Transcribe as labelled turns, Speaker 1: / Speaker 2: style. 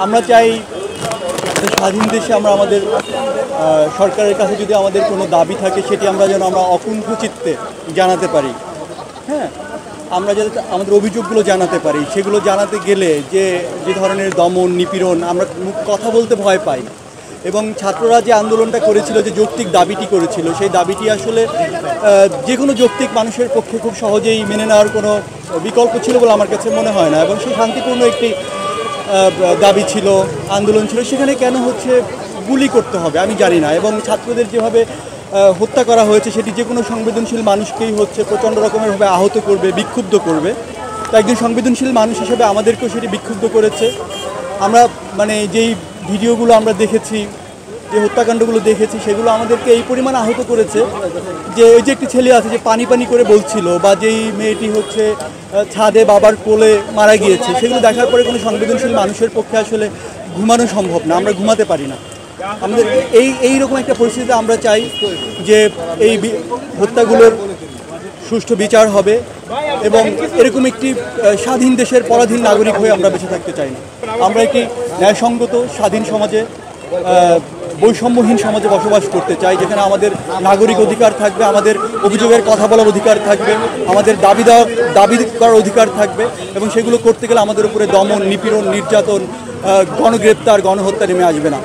Speaker 1: আমরা চাই স্বাধীন দেশে আমরা আমাদের সরকারের কাছে যদি আমাদের কোনো দাবি থাকে সেটি আমরা যেন আমরা অকুণ্ঠ চিত্তে জানাতে পারি। হ্যাঁ, আমরা যাতে আমাদের অভিযোগগুলো জানাতে পারি, সেগুলো জানাতে গেলে যে ধরনের দমন নিপীড়ন আমরা কথা বলতে ভয় পাই। এবং ছাত্ররা যে আন্দোলনটা করেছিল, যে যৌক্তিক দাবিটি করেছিল, সেই দাবিটি আসলে যে কোনো যৌক্তিক মানুষের পক্ষে খুব সহজেই মেনে নেওয়ার কোনো বিকল্প ছিল বলে আমার কাছে মনে হয় না। এবং সেই শান্তিপূর্ণ একটি দাবি ছিল, আন্দোলন ছিল, সেখানে কেন হচ্ছে গুলি করতে হবে আমি জানি না। এবং ছাত্রদের যেভাবে হত্যা করা হয়েছে সেটি যে কোনো সংবেদনশীল মানুষকেই হচ্ছে প্রচণ্ড রকমেরভাবে আহত করবে, বিক্ষুব্ধ করবে। তো একজন সংবেদনশীল মানুষ হিসেবে আমাদেরকেও সেটি বিক্ষুব্ধ করেছে। আমরা মানে যেই ভিডিওগুলো আমরা দেখেছি, যে হত্যাকাণ্ডগুলো দেখেছি, সেগুলো আমাদেরকে এই পরিমাণ আহত করেছে যে ওই যে একটি ছেলে আছে যে পানি পানি করে বলছিল, বা যেই মেয়েটি হচ্ছে ছাদে বাবার কোলে মারা গিয়েছে, সেগুলো দেখার পরে কোনো সংবেদনশীল মানুষের পক্ষে আসলে ঘুমানো সম্ভব না, আমরা ঘুমাতে পারি না। আমাদের এইরকম একটা পরিস্থিতিতে আমরা চাই যে এই হত্যাগুলোর সুষ্ঠু বিচার হবে এবং এরকম একটি স্বাধীন দেশের পরাধীন নাগরিক হয়ে আমরা বেঁচে থাকতে চাই না। আমরা একটি ন্যায়সঙ্গত স্বাধীন সমাজে, বৈষম্যহীন সমাজে বসবাস করতে চাই, যেখানে আমাদের নাগরিক অধিকার থাকবে, আমাদের অভিযোগের কথা বলার অধিকার থাকবে, আমাদের দাবি করার অধিকার থাকবে। এবং সেগুলো করতে গেলে আমাদের উপরে দমন, নিপীড়ন, নির্যাতন, গণগ্রেপ্তার, গণহত্যা নেমে আসবে না।